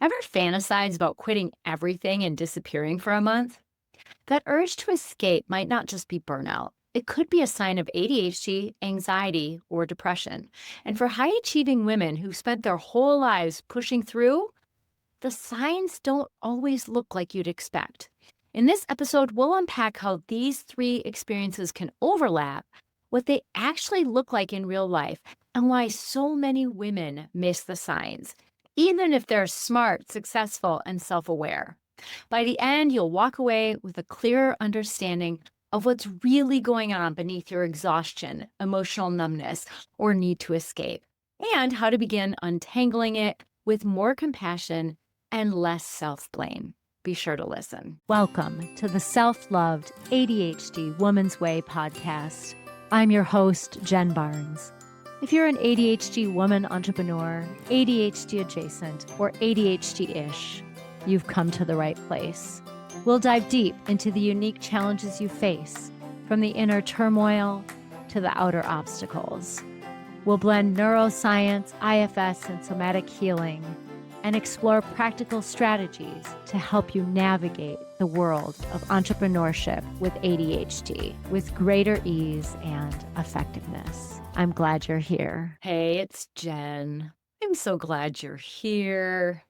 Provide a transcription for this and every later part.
Ever fantasize about quitting everything and disappearing for a month? That urge to escape might not just be burnout. It could be a sign of ADHD, anxiety, or depression. And for high achieving women who've spent their whole lives pushing through, the signs don't always look like you'd expect. In this episode, we'll unpack how these three experiences can overlap, what they actually look like in real life, and why so many women miss the signs, even if they're smart, successful, and self aware. By the end, you'll walk away with a clearer understanding of what's really going on beneath your exhaustion, emotional numbness, or need to escape, and how to begin untangling it with more compassion and less self blame. Be sure to listen. Welcome to the Self Loved ADHD Woman's Way podcast. I'm your host, Jen Barnes. If you're an ADHD woman entrepreneur, ADHD adjacent, or ADHD ish, you've come to the right place. We'll dive deep into the unique challenges you face, from the inner turmoil to the outer obstacles. We'll blend neuroscience, IFS, and somatic healing, and explore practical strategies to help you navigate the world of entrepreneurship with ADHD with greater ease and effectiveness. I'm glad you're here. Hey, it's Jen. I'm so glad you're here.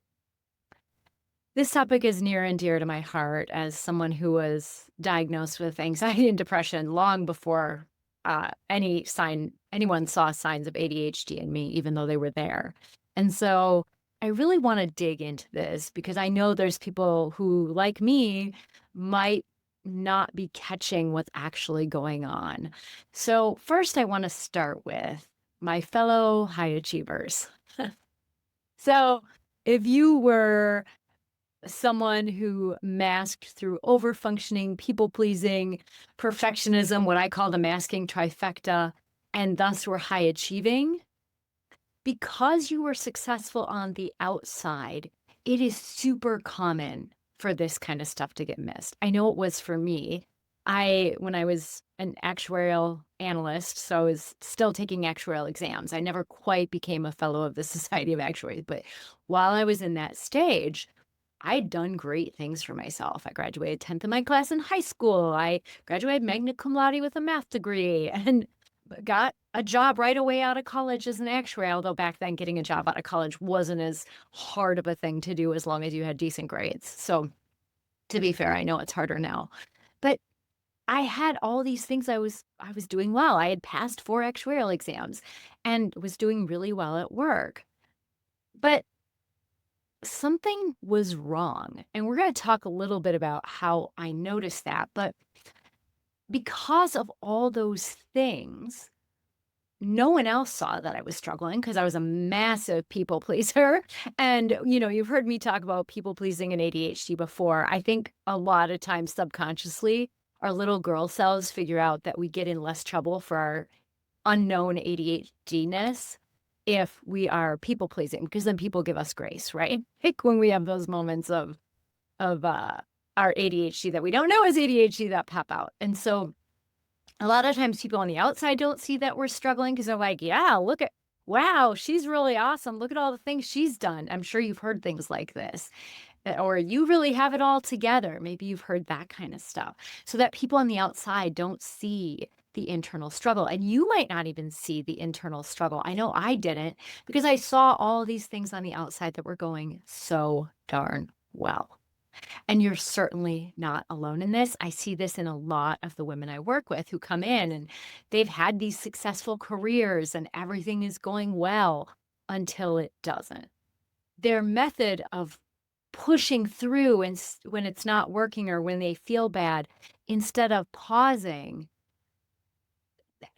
This topic is near and dear to my heart as someone who was diagnosed with anxiety and depression long before anyone saw signs of ADHD in me, even though they were there. And so I really want to dig into this because I know there's people who, like me, might not be catching what's actually going on. So first, I want to start with my fellow high achievers. So if you were someone who masked through overfunctioning, people-pleasing, perfectionism, what I call the masking trifecta, and thus were high achieving, because you were successful on the outside, it is super common for this kind of stuff to get missed. I know it was for me. When I was an actuarial analyst, so I was still taking actuarial exams. I never quite became a fellow of the Society of Actuaries, but while I was in that stage, I'd done great things for myself. I graduated 10th in my class in high school. I graduated magna cum laude with a math degree and got a job right away out of college as an actuary, although back then getting a job out of college wasn't as hard of a thing to do as long as you had decent grades. So to be fair, I know it's harder now. But I had all these things I was doing well. I had passed 4 actuarial exams and was doing really well at work. But something was wrong. And we're going to talk a little bit about how I noticed that. But because of all those things, no one else saw that I was struggling because I was a massive people pleaser. And, you've heard me talk about people pleasing and ADHD before. I think a lot of times subconsciously, our little girl selves figure out that we get in less trouble for our unknown ADHD-ness if we are people pleasing, because then people give us grace, right? Like when we have those moments of our ADHD that we don't know is ADHD that pop out. And so a lot of times people on the outside don't see that we're struggling because they're like, yeah, wow, she's really awesome. Look at all the things she's done. I'm sure you've heard things like this. Or you really have it all together. Maybe you've heard that kind of stuff. So that people on the outside don't see the internal struggle. And you might not even see the internal struggle. I know I didn't because I saw all these things on the outside that were going so darn well. And you're certainly not alone in this. I see this in a lot of the women I work with who come in and they've had these successful careers and everything is going well until it doesn't. Their method of pushing through and when it's not working or when they feel bad, instead of pausing,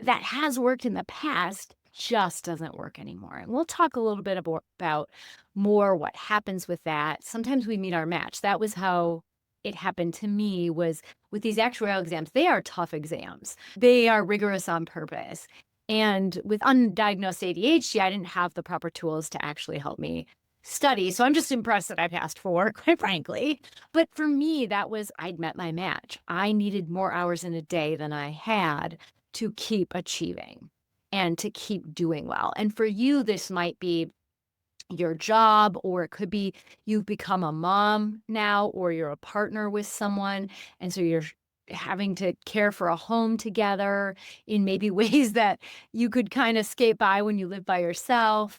that has worked in the past just doesn't work anymore. And we'll talk a little bit about more what happens with that. Sometimes we meet our match. That was how it happened to me, was with these actuarial exams. They are tough exams. They are rigorous on purpose. And with undiagnosed ADHD, I didn't have the proper tools to actually help me study. So I'm just impressed that I passed 4, quite frankly. But for me, I'd met my match. I needed more hours in a day than I had to keep achieving and to keep doing well. And for you, this might be your job, or it could be you've become a mom now, or you're a partner with someone. And so you're having to care for a home together in maybe ways that you could kind of skate by when you live by yourself.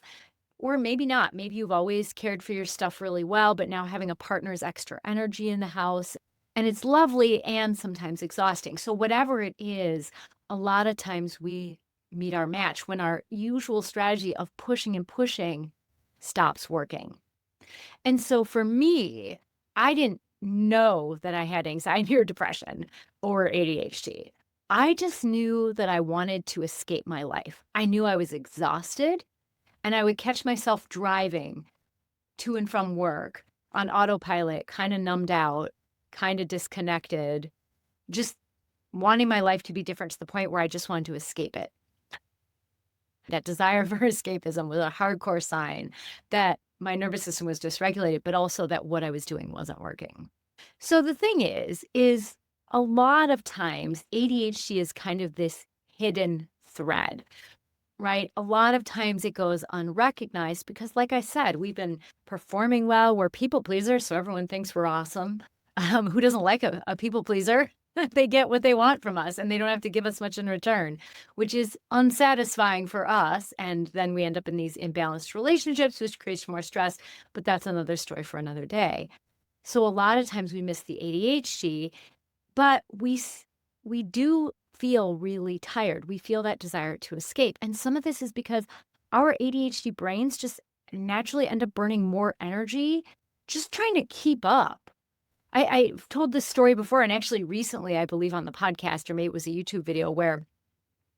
Or maybe not. Maybe you've always cared for your stuff really well, but now having a partner's extra energy in the house. And it's lovely and sometimes exhausting. So, whatever it is, a lot of times we meet our match when our usual strategy of pushing and pushing stops working. And so for me, I didn't know that I had anxiety or depression or ADHD. I just knew that I wanted to escape my life. I knew I was exhausted and I would catch myself driving to and from work on autopilot, kind of numbed out, kind of disconnected, just wanting my life to be different to the point where I just wanted to escape it. That desire for escapism was a hardcore sign that my nervous system was dysregulated, but also that what I was doing wasn't working. So the thing is a lot of times ADHD is kind of this hidden thread, right? A lot of times it goes unrecognized because, like I said, we've been performing well. We're people pleasers, so everyone thinks we're awesome. Who doesn't like a people pleaser? They get what they want from us and they don't have to give us much in return, which is unsatisfying for us. And then we end up in these imbalanced relationships, which creates more stress. But that's another story for another day. So a lot of times we miss the ADHD, but we do feel really tired. We feel that desire to escape. And some of this is because our ADHD brains just naturally end up burning more energy just trying to keep up. I've told this story before, and actually recently, I believe on the podcast, or maybe it was a YouTube video, where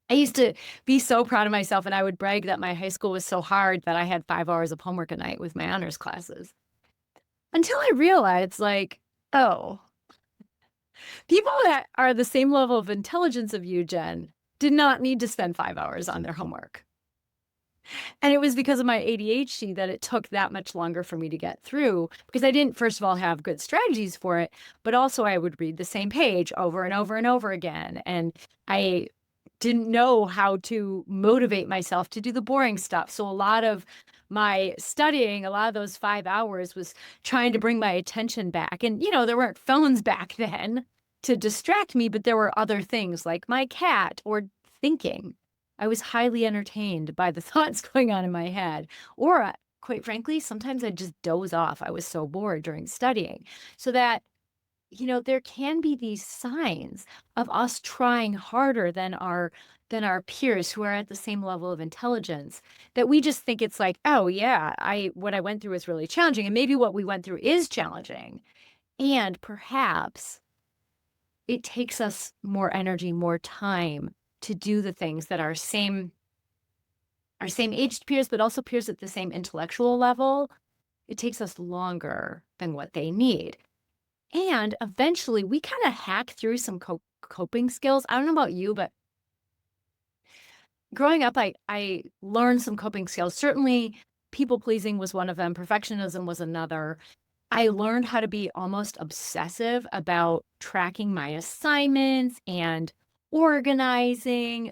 I used to be so proud of myself and I would brag that my high school was so hard that I had 5 hours of homework a night with my honors classes. Until I realized, like, oh, people that are the same level of intelligence of you, Jen, did not need to spend 5 hours on their homework. And it was because of my ADHD that it took that much longer for me to get through because I didn't, first of all, have good strategies for it, but also I would read the same page over and over and over again. And I didn't know how to motivate myself to do the boring stuff. So a lot of my studying, a lot of those 5 hours was trying to bring my attention back. And, there weren't phones back then to distract me, but there were other things like my cat or thinking. I was highly entertained by the thoughts going on in my head. Or, quite frankly, sometimes I'd just doze off. I was so bored during studying. So that, there can be these signs of us trying harder than our peers who are at the same level of intelligence that we just think it's like, oh yeah, what I went through is really challenging. And maybe what we went through is challenging. And perhaps it takes us more energy, more time to do the things that our same aged peers, but also peers at the same intellectual level, it takes us longer than what they need. And eventually we kind of hack through some coping skills. I don't know about you, but growing up, I learned some coping skills. Certainly people pleasing was one of them. Perfectionism was another. I learned how to be almost obsessive about tracking my assignments and organizing,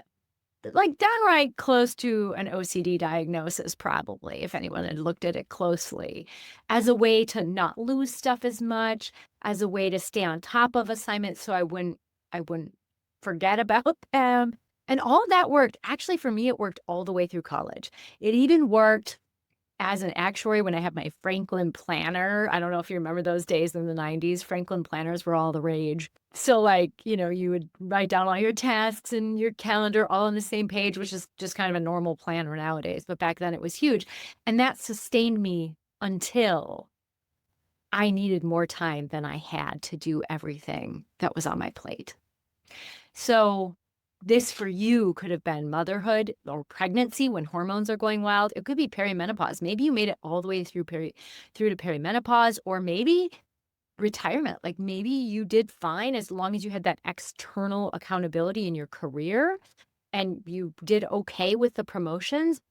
like downright close to an OCD diagnosis, probably, if anyone had looked at it closely, as a way to not lose stuff as much, as a way to stay on top of assignments so I wouldn't forget about them. And all of that worked. Actually, for me, it worked all the way through college. It even worked as an actuary when I had my Franklin planner. I don't know if you remember those days in the 90s. Franklin planners were all the rage. So you would write down all your tasks and your calendar all on the same page, which is just kind of a normal planner nowadays. But back then it was huge. And that sustained me until I needed more time than I had to do everything that was on my plate. So this for you could have been motherhood or pregnancy when hormones are going wild. It could be perimenopause. Maybe you made it all the way through to perimenopause, or maybe retirement. Like maybe you did fine as long as you had that external accountability in your career and you did okay with the promotions.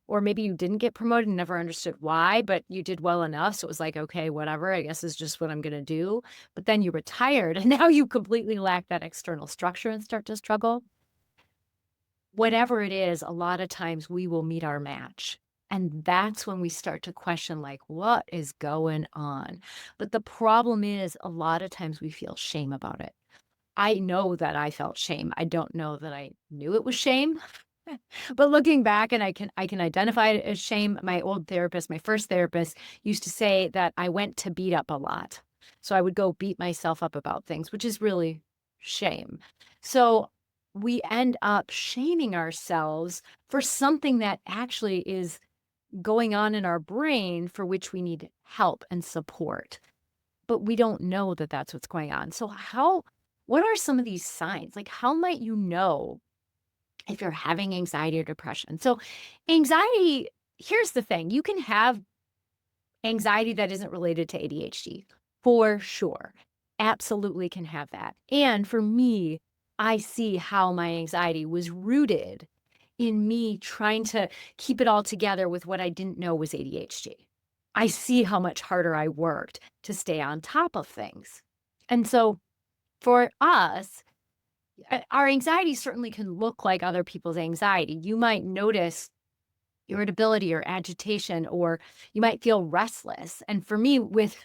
Or maybe you didn't get promoted and never understood why, but you did well enough. So it was like, okay, whatever, I guess is just what I'm going to do. But then you retired and now you completely lack that external structure and start to struggle. Whatever it is, a lot of times we will meet our match And that's when we start to question, like, what is going on? But the problem is, a lot of times we feel shame about it. I know that I felt shame. I don't know that I knew it was shame. But looking back and I can identify it as shame. My old therapist, my first therapist, used to say that I went to beat up a lot. So I would go beat myself up about things, which is really shame. So we end up shaming ourselves for something that actually is going on in our brain for which we need help and support. But we don't know that that's what's going on. So what are some of these signs? Like, how might you know if you're having anxiety or depression? So, anxiety, here's the thing, you can have anxiety that isn't related to ADHD for sure. Absolutely can have that. And for me, I see how my anxiety was rooted in me trying to keep it all together with what I didn't know was ADHD. I see how much harder I worked to stay on top of things. And so for us, our anxiety certainly can look like other people's anxiety. You might notice irritability or agitation, or you might feel restless. And for me, with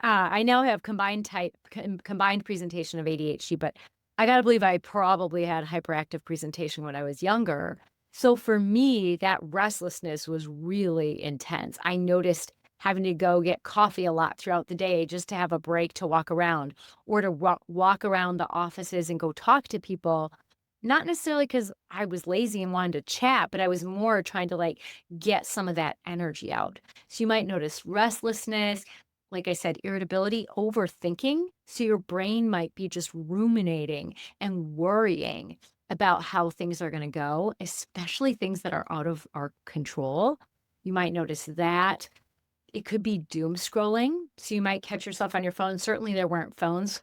I now have combined presentation of ADHD, but I gotta believe I probably had hyperactive presentation when I was younger. So for me, that restlessness was really intense. I noticed having to go get coffee a lot throughout the day just to have a break to walk around, or to walk around the offices and go talk to people, not necessarily because I was lazy and wanted to chat, but I was more trying to, like, get some of that energy out. So you might notice restlessness, like I said, irritability, overthinking. So your brain might be just ruminating and worrying about how things are going to go, especially things that are out of our control. You might notice that. It could be doom scrolling. So you might catch yourself on your phone. Certainly there weren't phones,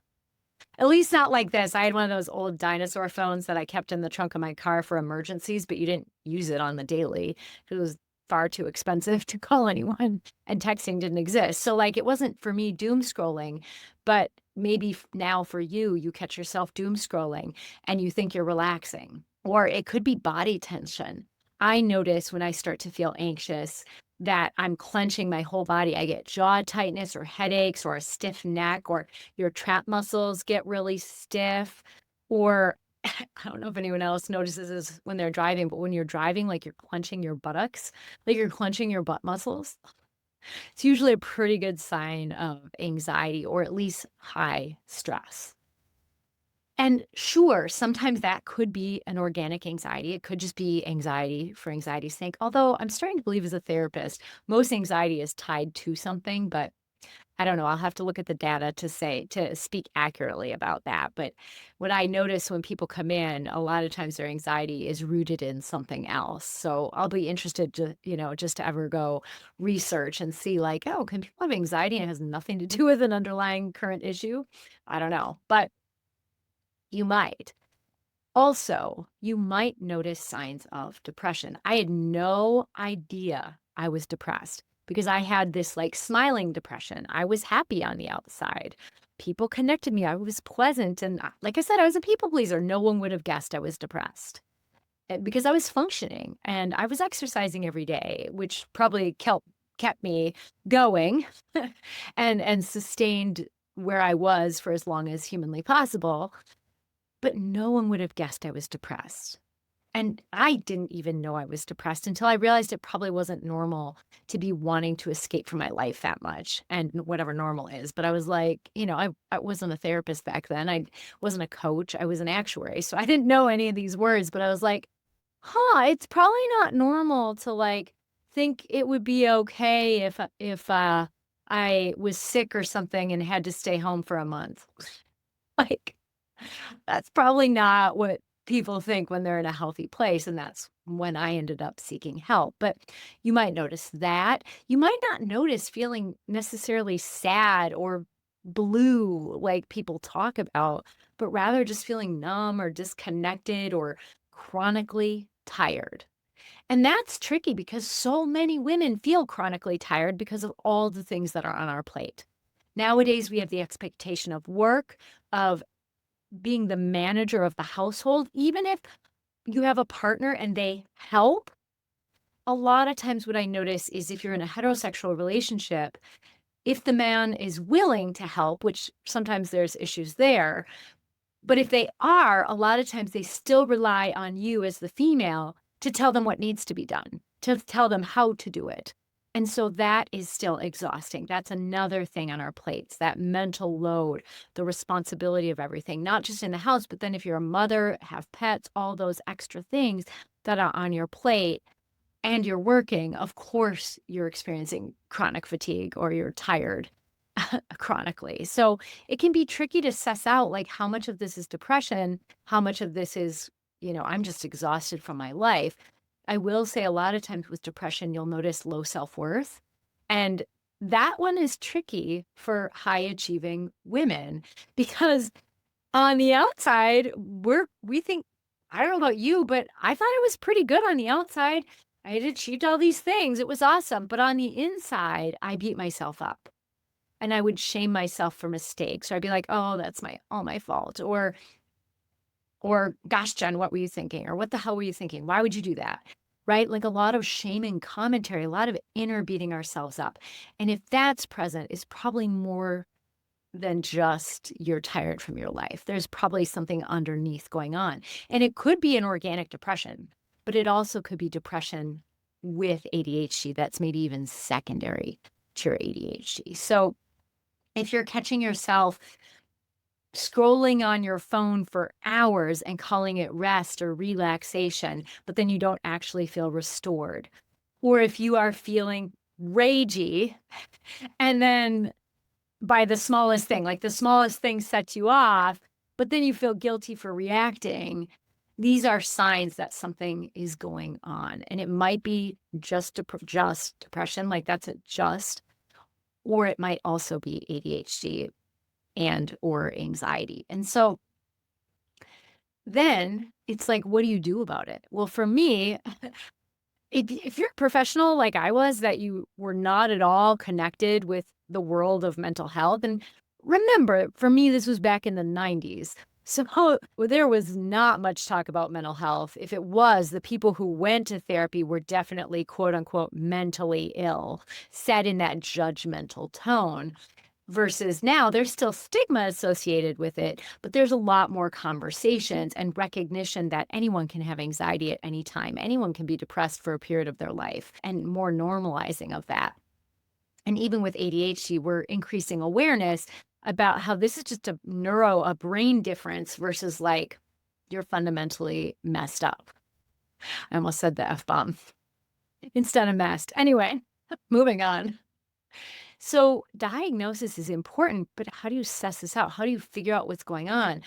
at least not like this. I had one of those old dinosaur phones that I kept in the trunk of my car for emergencies, but you didn't use it on the daily because it was far too expensive to call anyone, and texting didn't exist. So, like, it wasn't for me doom scrolling, but maybe now for you, you catch yourself doom scrolling and you think you're relaxing, or it could be body tension. I notice when I start to feel anxious that I'm clenching my whole body. I get jaw tightness or headaches or a stiff neck, or your trap muscles get really stiff, or I don't know if anyone else notices this when they're driving, but when you're driving, like, you're clenching your buttocks, like you're clenching your butt muscles. It's usually a pretty good sign of anxiety or at least high stress. And sure, sometimes that could be an organic anxiety. It could just be anxiety for anxiety's sake. Although I'm starting to believe as a therapist, most anxiety is tied to something, but I don't know. I'll have to look at the data to speak accurately about that. But what I notice when people come in, a lot of times their anxiety is rooted in something else. So I'll be interested to, just to ever go research and see, like, oh, can people have anxiety and it has nothing to do with an underlying current issue? I don't know. But you might. Also, you might notice signs of depression. I had no idea I was depressed because I had this, like, smiling depression. I was happy on the outside. People connected me. I was pleasant. And like I said, I was a people pleaser. No one would have guessed I was depressed because I was functioning and I was exercising every day, which probably kept me going and sustained where I was for as long as humanly possible. But no one would have guessed I was depressed. And I didn't even know I was depressed until I realized it probably wasn't normal to be wanting to escape from my life that much, and whatever normal is. But I was like, I wasn't a therapist back then. I wasn't a coach. I was an actuary. So I didn't know any of these words, but I was like, huh, it's probably not normal to, like, think it would be okay if I was sick or something and had to stay home for a month. Like, that's probably not what people think when they're in a healthy place, and that's when I ended up seeking help. But you might notice that. You might not notice feeling necessarily sad or blue like people talk about, but rather just feeling numb or disconnected or chronically tired. And that's tricky because so many women feel chronically tired because of all the things that are on our plate. Nowadays, we have the expectation of work, of being the manager of the household, even if you have a partner and they help, a lot of times what I notice is if you're in a heterosexual relationship, if the man is willing to help, which sometimes there's issues there, but if they are, a lot of times they still rely on you as the female to tell them what needs to be done, to tell them how to do it. And so that is still exhausting. That's another thing on our plates, that mental load, the responsibility of everything, not just in the house, but then if you're a mother, have pets, all those extra things that are on your plate and you're working, of course, you're experiencing chronic fatigue or you're tired chronically. So it can be tricky to suss out like how much of this is depression, how much of this is, I'm just exhausted from my life. I will say a lot of times with depression, you'll notice low self worth. And that one is tricky for high achieving women because on the outside, we think, I don't know about you, but I thought it was pretty good on the outside. I had achieved all these things. It was awesome. But on the inside, I beat myself up and I would shame myself for mistakes. Or I'd be like, oh, that's all my fault. Or gosh, Jen, what were you thinking? Or what the hell were you thinking? Why would you do that? Right? Like a lot of shaming commentary, a lot of inner beating ourselves up. And if that's present, it's probably more than just you're tired from your life. There's probably something underneath going on. And it could be an organic depression, but it also could be depression with ADHD that's maybe even secondary to your ADHD. So if you're catching yourself scrolling on your phone for hours and calling it rest or relaxation, but then you don't actually feel restored, or if you are feeling ragey and then by the smallest thing, like the smallest thing sets you off, but then you feel guilty for reacting. These are signs that something is going on. And it might be just depression, like that's a just, or it might also be ADHD and or anxiety. And so then it's like, what do you do about it? Well, for me, if you're a professional like I was, that you were not at all connected with the world of mental health, and remember, for me, this was back in the 90s. So there was not much talk about mental health. If it was, the people who went to therapy were definitely quote unquote mentally ill, said in that judgmental tone. Versus now, there's still stigma associated with it, but there's a lot more conversations and recognition that anyone can have anxiety at any time. Anyone can be depressed for a period of their life, and more normalizing of that. And even with ADHD, we're increasing awareness about how this is just a brain difference versus like you're fundamentally messed up. I almost said the F-bomb instead of messed. Anyway, moving on. So diagnosis is important, but how do you suss this out? How do you figure out what's going on?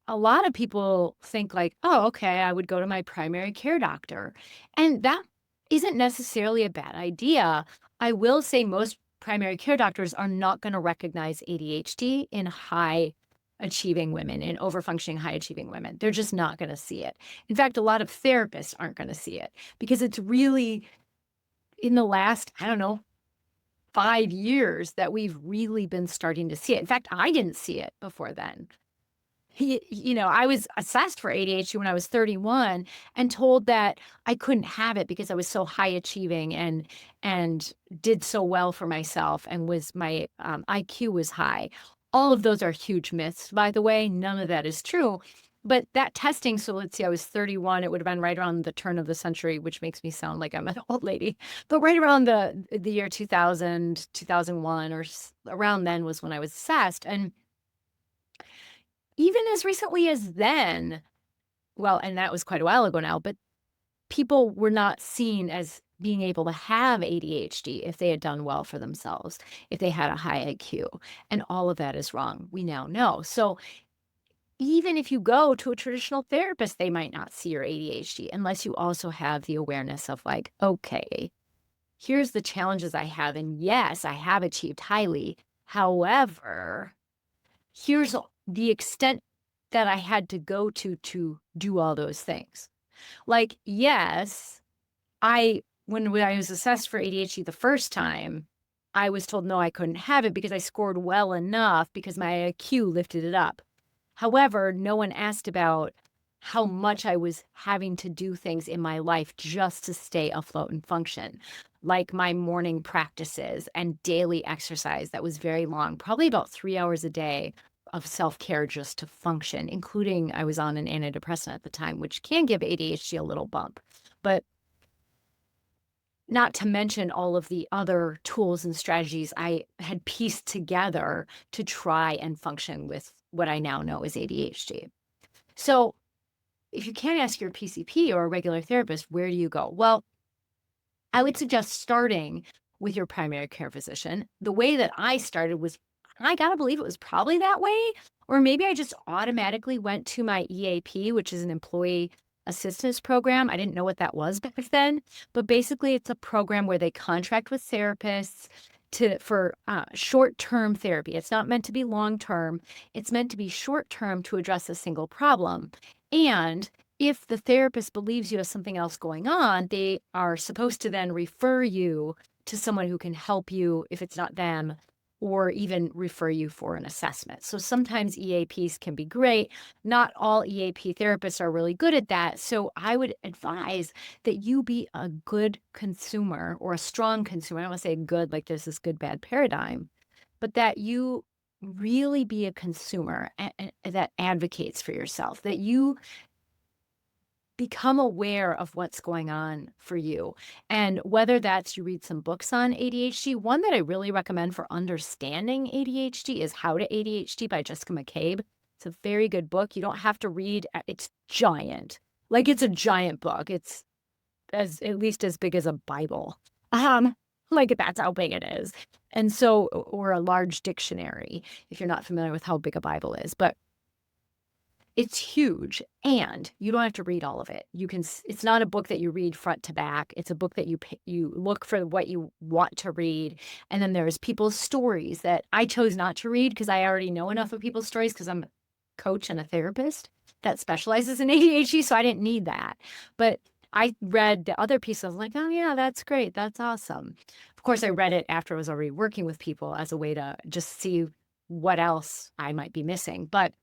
A lot of people think like, oh, okay, I would go to my primary care doctor. And that isn't necessarily a bad idea. I will say most primary care doctors are not going to recognize ADHD in high achieving women, in overfunctioning high achieving women. They're just not going to see it. In fact, a lot of therapists aren't going to see it because it's really in the last, I don't know, 5 years that we've really been starting to see it. In fact, I didn't see it before then. I was assessed for ADHD when I was 31 and told that I couldn't have it because I was so high achieving and did so well for myself and was my IQ was high. All of those are huge myths, by the way. None of that is true. But that testing, so let's see, I was 31. It would have been right around the turn of the century, which makes me sound like I'm an old lady. But right around the year 2000, 2001, or around then was when I was assessed. And even as recently as then, well, and that was quite a while ago now, but people were not seen as being able to have ADHD if they had done well for themselves, if they had a high IQ. And all of that is wrong. We now know. So even if you go to a traditional therapist, they might not see your ADHD unless you also have the awareness of like, okay, here's the challenges I have. And yes, I have achieved highly. However, here's the extent that I had to go to do all those things. Like, yes, when I was assessed for ADHD the first time, I was told no, I couldn't have it because I scored well enough because my IQ lifted it up. However, no one asked about how much I was having to do things in my life just to stay afloat and function, like my morning practices and daily exercise that was very long, probably about 3 hours a day of self-care just to function, including I was on an antidepressant at the time, which can give ADHD a little bump. But not to mention all of the other tools and strategies I had pieced together to try and function with what I now know is ADHD. So, if you can't ask your PCP or a regular therapist, where do you go? Well, I would suggest starting with your primary care physician. The way that I started was, I gotta believe it was probably that way, or maybe I just automatically went to my EAP, which is an employee assistance program. I didn't know what that was back then, but basically it's a program where they contract with therapists for short-term therapy. It's not meant to be long-term. It's meant to be short-term to address a single problem. And if the therapist believes you have something else going on, they are supposed to then refer you to someone who can help you if it's not them, or even refer you for an assessment. So sometimes EAPs can be great. Not all EAP therapists are really good at that. So I would advise that you be a good consumer or a strong consumer. I don't want to say good, like there's this good bad paradigm, but that you really be a consumer that advocates for yourself, that you become aware of what's going on for you. And whether that's you read some books on ADHD, one that I really recommend for understanding ADHD is How to ADHD by Jessica McCabe. It's a very good book. You don't have to read, it's giant. Like it's a giant book. It's as at least as big as a Bible. Um, like that's how big it is. And so, or a large dictionary, if you're not familiar with how big a Bible is. But it's huge, and you don't have to read all of it. You can it's not a book that you read front to back. It's a book that you look for what you want to read, and then there's people's stories that I chose not to read because I already know enough of people's stories because 'cause I'm a coach and a therapist that specializes in ADHD, so I didn't need that. But I read the other piece, I was like, "Oh, yeah, that's great. That's awesome." Of course, I read it after I was already working with people as a way to just see what else I might be missing, but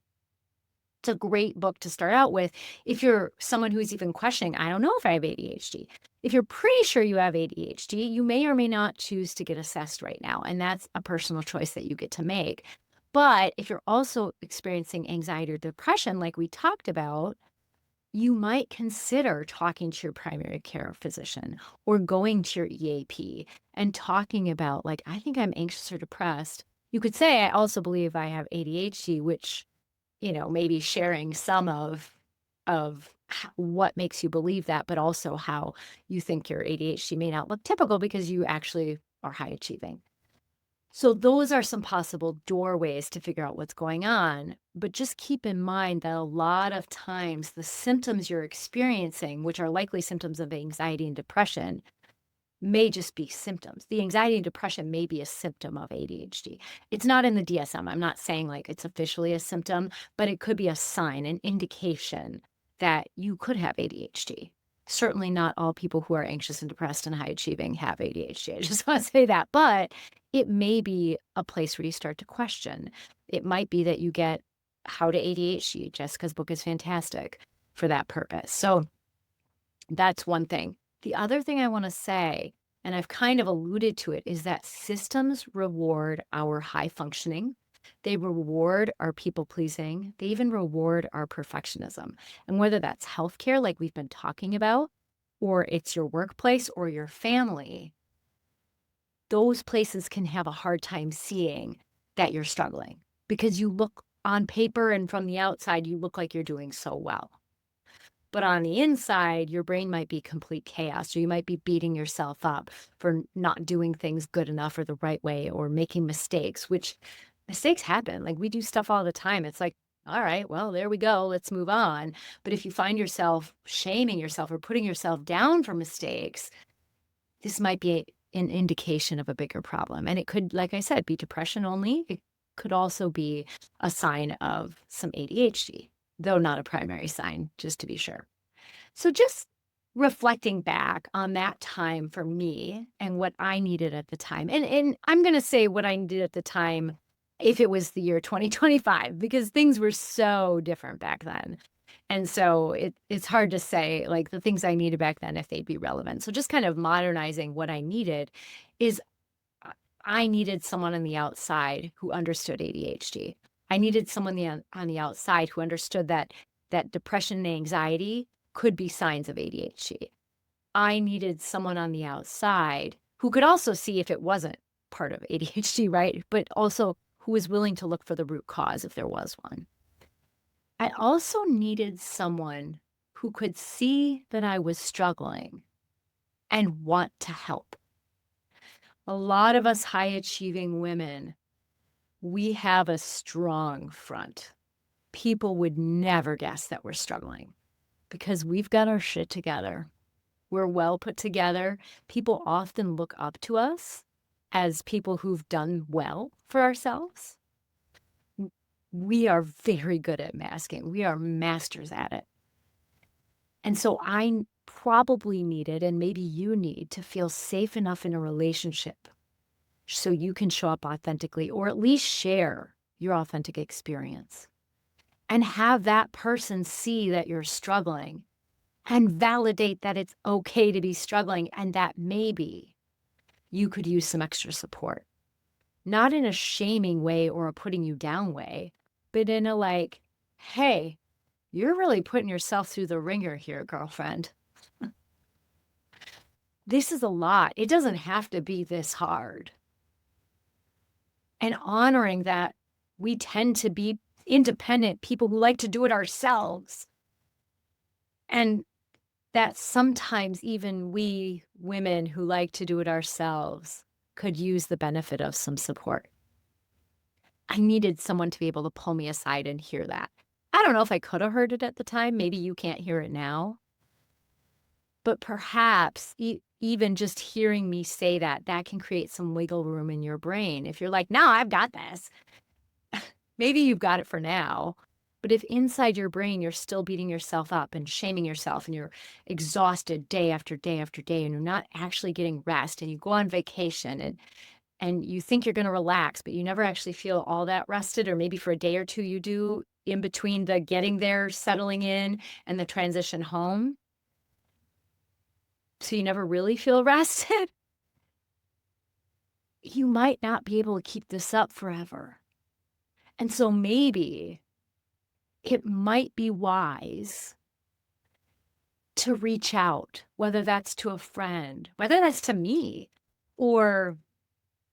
it's a great book to start out with if you're someone who's even questioning, I don't know if I have ADHD. If you're pretty sure you have ADHD, you may or may not choose to get assessed right now. And that's a personal choice that you get to make. But if you're also experiencing anxiety or depression, like we talked about, you might consider talking to your primary care physician or going to your EAP and talking about, like, I think I'm anxious or depressed. You could say, I also believe I have ADHD, which maybe sharing some of what makes you believe that, but also how you think your ADHD may not look typical because you actually are high achieving. So those are some possible doorways to figure out what's going on, but just keep in mind that a lot of times the symptoms you're experiencing, which are likely symptoms of anxiety and depression, may just be symptoms. The anxiety and depression may be a symptom of ADHD. It's not in the DSM. I'm not saying like it's officially a symptom, but it could be a sign, an indication that you could have ADHD. Certainly not all people who are anxious and depressed and high achieving have ADHD. I just want to say that, but it may be a place where you start to question. It might be that you get How to ADHD. Jessica's book is fantastic for that purpose. So that's one thing. The other thing I want to say, and I've kind of alluded to it, is that systems reward our high functioning. They reward our people pleasing. They even reward our perfectionism. And whether that's healthcare, like we've been talking about, or it's your workplace or your family, those places can have a hard time seeing that you're struggling because you look on paper and from the outside, you look like you're doing so well. But on the inside, your brain might be complete chaos, or you might be beating yourself up for not doing things good enough or the right way or making mistakes, which mistakes happen. Like we do stuff all the time. It's like, all right, well, there we go. Let's move on. But if you find yourself shaming yourself or putting yourself down for mistakes, this might be an indication of a bigger problem. And it could, like I said, be depression only. It could also be a sign of some ADHD, though not a primary sign, just to be sure. So just reflecting back on that time for me and what I needed at the time. And I'm going to say what I needed at the time if it was the year 2025 because things were so different back then. And so it's hard to say, like, the things I needed back then, if they'd be relevant. So just kind of modernizing what I needed is I I needed someone on the outside who understood ADHD. I needed someone on the outside who understood that depression and anxiety could be signs of ADHD. I needed someone on the outside who could also see if it wasn't part of ADHD, right? But also who was willing to look for the root cause if there was one. I also needed someone who could see that I was struggling and want to help. A lot of us high achieving women, we have a strong front. People would never guess that we're struggling because we've got our shit together. We're well put together. People often look up to us as people who've done well for ourselves. We are very good at masking. We are masters at it. And so probably needed, and maybe you need, to feel safe enough in a relationship so you can show up authentically or at least share your authentic experience and have that person see that you're struggling and validate that it's okay to be struggling and that maybe you could use some extra support. Not in a shaming way or a putting you down way, but in a like, hey, you're really putting yourself through the ringer here, girlfriend. This is a lot. It doesn't have to be this hard. And honoring that we tend to be independent people who like to do it ourselves. And that sometimes even we women who like to do it ourselves could use the benefit of some support. I needed someone to be able to pull me aside and hear that. I don't know if I could have heard it at the time. Maybe you can't hear it now. But perhaps even just hearing me say that, that can create some wiggle room in your brain. If you're like, no, I've got this. Maybe you've got it for now. But if inside your brain you're still beating yourself up and shaming yourself and you're exhausted day after day after day and you're not actually getting rest and you go on vacation and you think you're going to relax, but you never actually feel all that rested, or maybe for a day or two you do in between the getting there, settling in, and the transition home. So you never really feel rested. You might not be able to keep this up forever. And so maybe it might be wise to reach out, whether that's to a friend, whether that's to me, or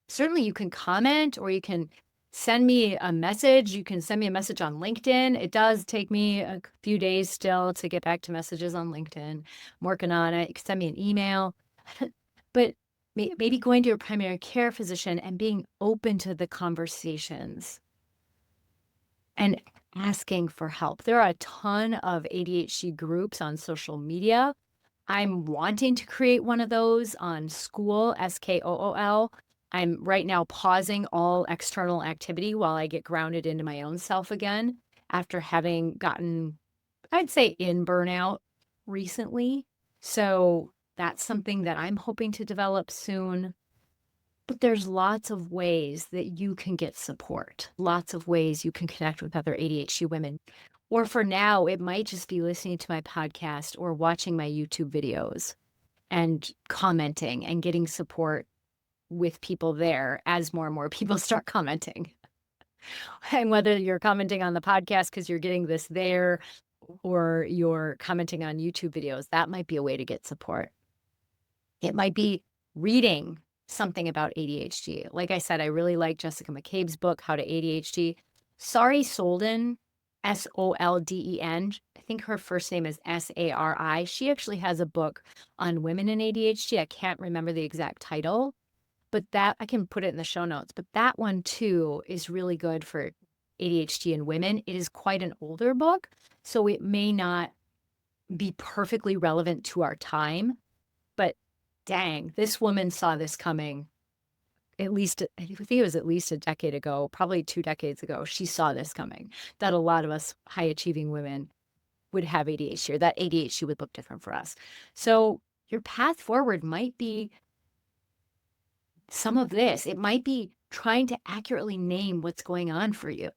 certainly you can comment or you can send me a message. You can send me a message on LinkedIn. It does take me a few days still to get back to messages on LinkedIn. I'm working on it. You can send me an email. But maybe going to your primary care physician and being open to the conversations and asking for help. There are a ton of ADHD groups on social media. I'm wanting to create one of those on School, SKOOL. I'm right now pausing all external activity while I get grounded into my own self again after having gotten, I'd say, in burnout recently. So that's something that I'm hoping to develop soon. But there's lots of ways that you can get support, lots of ways you can connect with other ADHD women. Or for now, it might just be listening to my podcast or watching my YouTube videos and commenting and getting support with people there as more and more people start commenting. And whether you're commenting on the podcast because you're getting this there or you're commenting on YouTube videos, that might be a way to get support. It might be reading something about ADHD. Like I said, I really like Jessica McCabe's book, How to ADHD. Sari Solden, Solden, I think her first name is Sari. She actually has a book on women in ADHD. I can't remember the exact title, but that I can put it in the show notes. But that one too is really good for ADHD in women. It is quite an older book, so it may not be perfectly relevant to our time, but dang, this woman saw this coming at least, I think it was at least a decade ago, probably 2 decades ago. She saw this coming, that a lot of us high achieving women would have ADHD, or that ADHD would look different for us. So your path forward might be some of this. It might be trying to accurately name what's going on for you.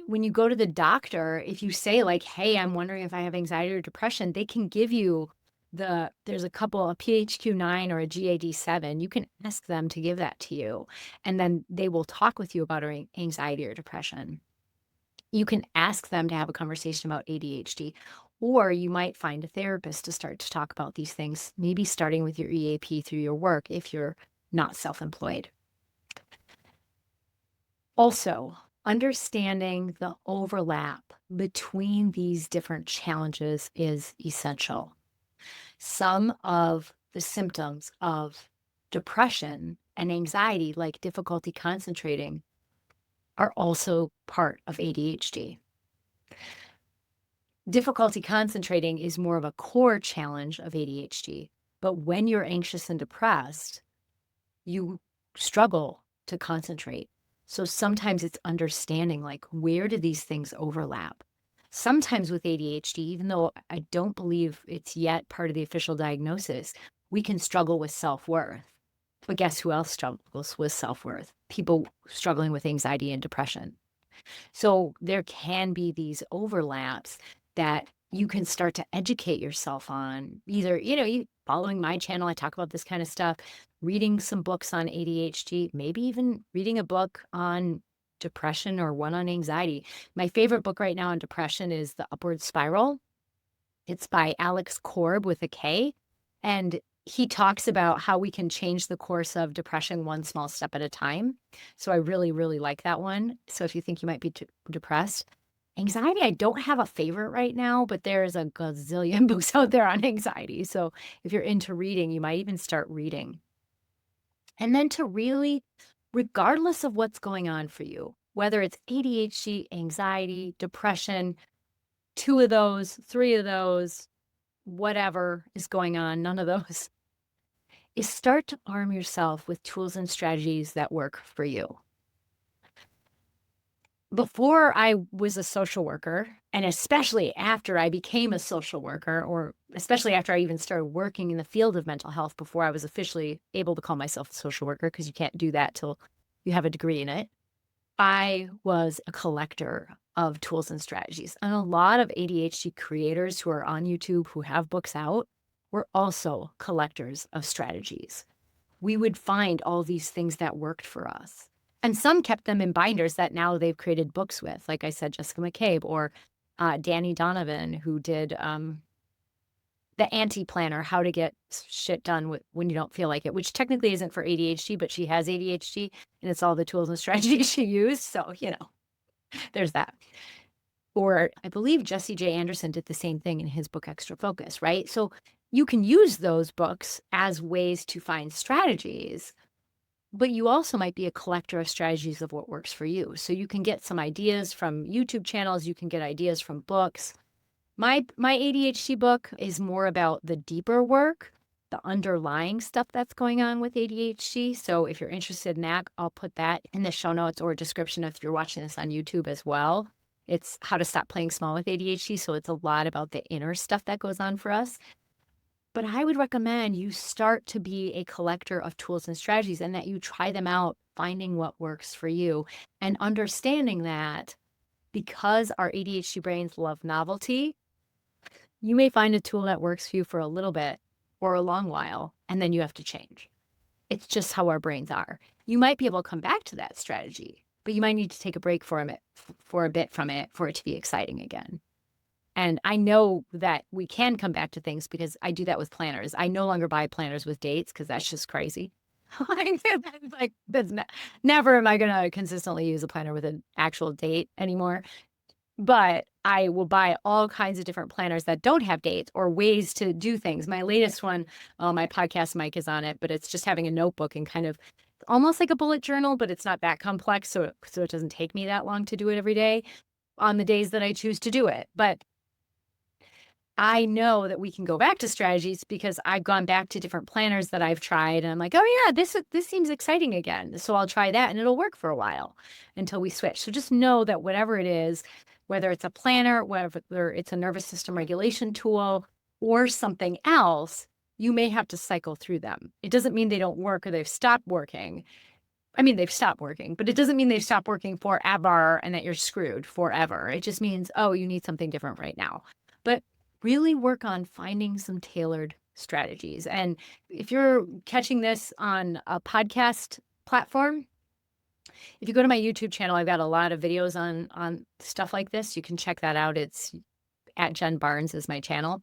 When you go to the doctor, if you say like, "Hey, I'm wondering if I have anxiety or depression," they can give you there's a couple, a PHQ-9 or a GAD-7. You can ask them to give that to you, and then they will talk with you about anxiety or depression. You can ask them to have a conversation about ADHD, or you might find a therapist to start to talk about these things, maybe starting with your EAP through your work if you're not self-employed. Also, understanding the overlap between these different challenges is essential. Some of the symptoms of depression and anxiety, like difficulty concentrating, are also part of ADHD. Difficulty concentrating is more of a core challenge of ADHD, but when you're anxious and depressed, you struggle to concentrate. So sometimes it's understanding like where do these things overlap? Sometimes with ADHD, even though I don't believe it's yet part of the official diagnosis, we can struggle with self-worth. But guess who else struggles with self-worth? People struggling with anxiety and depression. So there can be these overlaps that you can start to educate yourself on. Either, you following my channel, I talk about this kind of stuff, reading some books on ADHD, maybe even reading a book on depression or one on anxiety. My favorite book right now on depression is The Upward Spiral. It's by Alex Korb with a K. And he talks about how we can change the course of depression one small step at a time. So I really, really like that one. So if you think you might be depressed, anxiety, I don't have a favorite right now, but there's a gazillion books out there on anxiety. So if you're into reading, you might even start reading. And then to really, regardless of what's going on for you, whether it's ADHD, anxiety, depression, two of those, three of those, whatever is going on, none of those, is start to arm yourself with tools and strategies that work for you. Before I was a social worker, and especially after I became a social worker, or especially after I even started working in the field of mental health before I was officially able to call myself a social worker, because you can't do that till you have a degree in it, I was a collector of tools and strategies. And a lot of ADHD creators who are on YouTube who have books out were also collectors of strategies. We would find all these things that worked for us. And some kept them in binders that now they've created books with, like I said, Jessica McCabe or Danny Donovan, who did the Anti-Planner, How to Get Shit Done when you don't feel like it, which technically isn't for ADHD, but she has ADHD, and it's all the tools and strategies she used. So, there's that. Or I believe Jesse J. Anderson did the same thing in his book, Extra Focus, right? So you can use those books as ways to find strategies, but you also might be a collector of strategies of what works for you. So you can get some ideas from YouTube channels, you can get ideas from books. My ADHD book is more about the deeper work, the underlying stuff that's going on with ADHD. So if you're interested in that, I'll put that in the show notes or description if you're watching this on YouTube as well. It's How to Stop Playing Small with ADHD. So it's a lot about the inner stuff that goes on for us. But I would recommend you start to be a collector of tools and strategies and that you try them out, finding what works for you and understanding that because our ADHD brains love novelty, you may find a tool that works for you for a little bit or a long while, and then you have to change. It's just how our brains are. You might be able to come back to that strategy, but you might need to take a break for a bit from it for it to be exciting again. And I know that we can come back to things because I do that with planners. I no longer buy planners with dates because that's just crazy. Never am I going to consistently use a planner with an actual date anymore. But I will buy all kinds of different planners that don't have dates or ways to do things. My latest one, my podcast mic is on it, but it's just having a notebook and kind of almost like a bullet journal, but it's not that complex. So it doesn't take me that long to do it every day on the days that I choose to do it. But I know that we can go back to strategies because I've gone back to different planners that I've tried and I'm like, oh yeah, this seems exciting again. So I'll try that and it'll work for a while until we switch. So just know that whatever it is, whether it's a planner, whether it's a nervous system regulation tool or something else, you may have to cycle through them. It doesn't mean they don't work or they've stopped working. I mean, they've stopped working, but it doesn't mean they've stopped working forever and that you're screwed forever. It just means, oh, you need something different right now. But really work on finding some tailored strategies. And if you're catching this on a podcast platform, if you go to my YouTube channel, I've got a lot of videos on stuff like this. You can check that out. It's at Jen Barnes is my channel.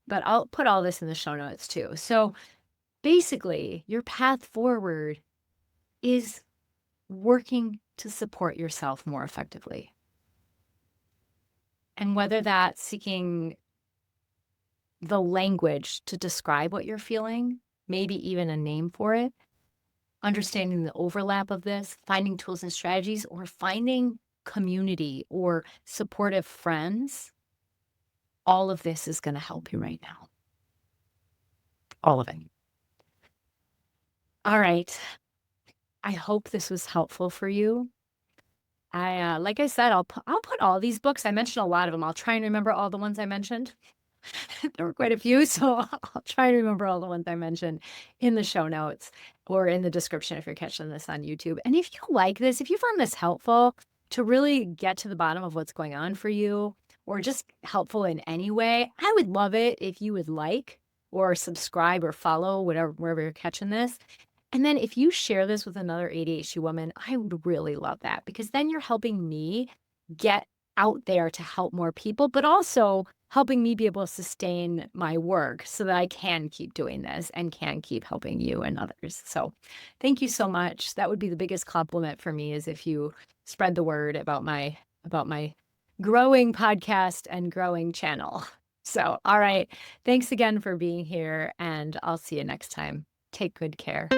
But I'll put all this in the show notes too. So basically, your path forward is working to support yourself more effectively. And whether that's seeking the language to describe what you're feeling, maybe even a name for it, understanding the overlap of this, finding tools and strategies, or finding community or supportive friends, all of this is going to help you right now. All of it. All right. I hope this was helpful for you. Like I said, I'll put all these books. I mentioned a lot of them. I'll try and remember all the ones I mentioned. There were quite a few, so I'll try to remember all the ones I mentioned in the show notes or in the description if you're catching this on YouTube. And if you like this, if you found this helpful to really get to the bottom of what's going on for you, or just helpful in any way, I would love it if you would like or subscribe or follow whatever wherever you're catching this. And then if you share this with another ADHD woman, I would really love that, because then you're helping me get out there to help more people, but also helping me be able to sustain my work so that I can keep doing this and can keep helping you and others. So thank you so much. That would be the biggest compliment for me, is if you spread the word about my growing podcast and growing channel. So, all right. Thanks again for being here, and I'll see you next time. Take good care.